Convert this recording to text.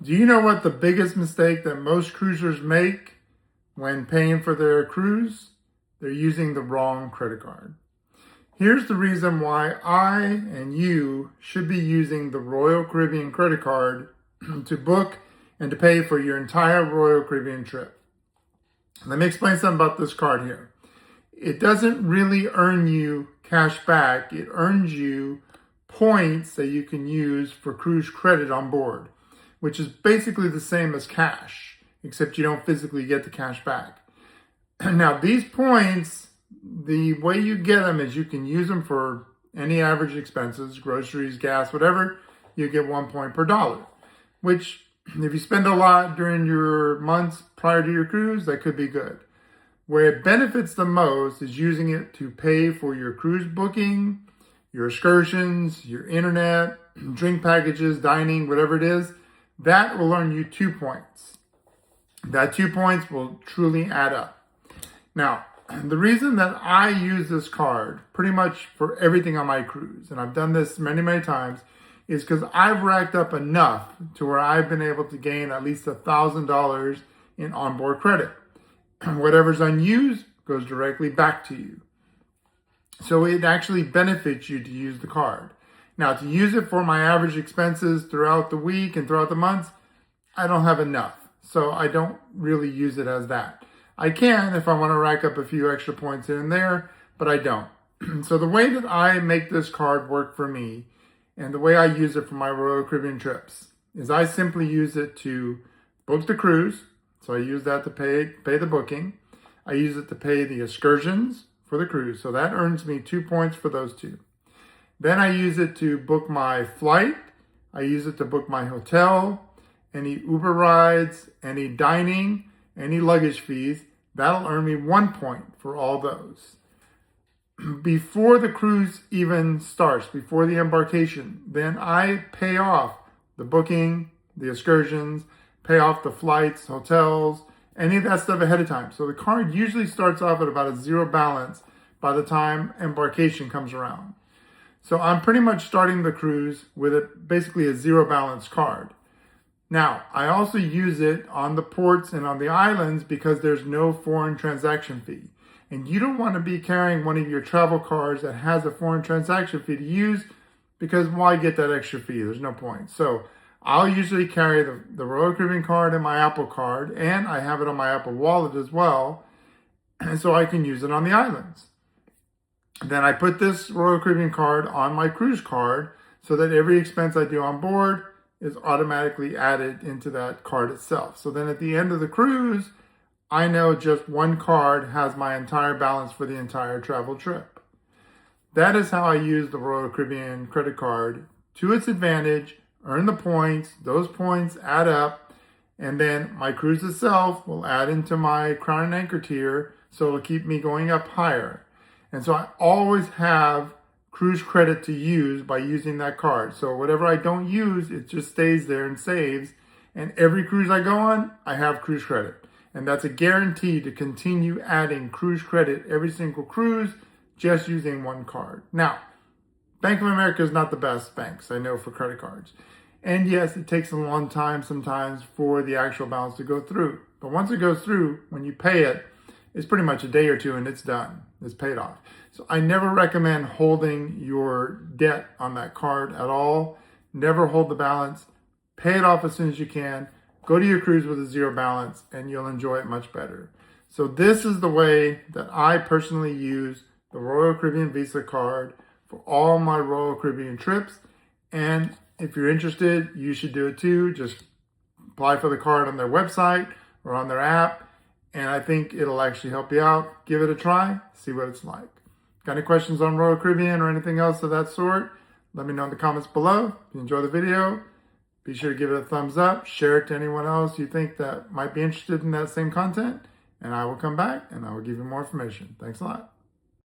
Do you know what the biggest mistake that most cruisers make when paying for their cruise? They're using the wrong credit card. Here's the reason why I and you should be using the Royal Caribbean credit card to book and to pay for your entire Royal Caribbean trip. Let me explain something about this card here. It doesn't really earn you cash back. It earns you points that you can use for cruise credit on board, which is basically the same as cash, except you don't physically get the cash back. Now, these points, the way you get them is you can use them for any average expenses, groceries, gas, whatever. You get 1 point per dollar, which if you spend a lot during your months prior to your cruise, that could be good. Where it benefits the most is using it to pay for your cruise booking, your excursions, your internet, drink packages, dining, whatever it is. That will earn you 2 points. That 2 points will truly add up. Now, the reason that I use this card pretty much for everything on my cruise, and I've done this many, many times, is because I've racked up enough to where I've been able to gain at least $1,000 in onboard credit. Whatever's unused goes directly back to you. So it actually benefits you to use the card. Now, to use it for my average expenses throughout the week and throughout the months, I don't have enough. So I don't really use it as that. I can if I want to rack up a few extra points here and there, but I don't. So the way that I make this card work for me and the way I use it for my Royal Caribbean trips is I simply use it to book the cruise. So I use that to pay the booking. I use it to pay the excursions for the cruise. So that earns me 2 points for those two. Then I use it to book my flight. I use it to book my hotel, any Uber rides, any dining, any luggage fees. That'll earn me 1 point for all those. Before the cruise even starts, before the embarkation, then I pay off the booking, the excursions, pay off the flights, hotels, any of that stuff ahead of time. So the card usually starts off at about a zero balance by the time embarkation comes around. So I'm pretty much starting the cruise with basically a zero balance card. Now, I also use it on the ports and on the islands because there's no foreign transaction fee. And you don't want to be carrying one of your travel cards that has a foreign transaction fee to use because why get that extra fee? There's no point. So I'll usually carry the Royal Caribbean card and my Apple card, and I have it on my Apple Wallet as well, and so I can use it on the islands. Then I put this Royal Caribbean card on my cruise card so that every expense I do on board is automatically added into that card itself. So then at the end of the cruise, I know just one card has my entire balance for the entire travel trip. That is how I use the Royal Caribbean credit card to its advantage, earn the points, those points add up, and then my cruise itself will add into my Crown and Anchor tier, so it'll keep me going up higher. And so I always have cruise credit to use by using that card. So whatever I don't use, it just stays there and saves. And every cruise I go on, I have cruise credit. And that's a guarantee to continue adding cruise credit every single cruise, just using one card. Now, Bank of America is not the best banks, I know, for credit cards. And yes, it takes a long time sometimes for the actual balance to go through. But once it goes through, when you pay it, it's pretty much a day or two and it's done. It's paid off. So I never recommend holding your debt on that card at all. Never hold the balance. Pay it off as soon as you can. Go to your cruise with a zero balance and you'll enjoy it much better. So this is the way that I personally use the Royal Caribbean Visa card for all my Royal Caribbean trips. And if you're interested, you should do it too. Just apply for the card on their website or on their app. And I think it'll actually help you out. Give it a try, see what it's like. Got any questions on Royal Caribbean or anything else of that sort? Let me know in the comments below. If you enjoy the video, be sure to give it a thumbs up. Share it to anyone else you think that might be interested in that same content. And I will come back and I will give you more information. Thanks a lot.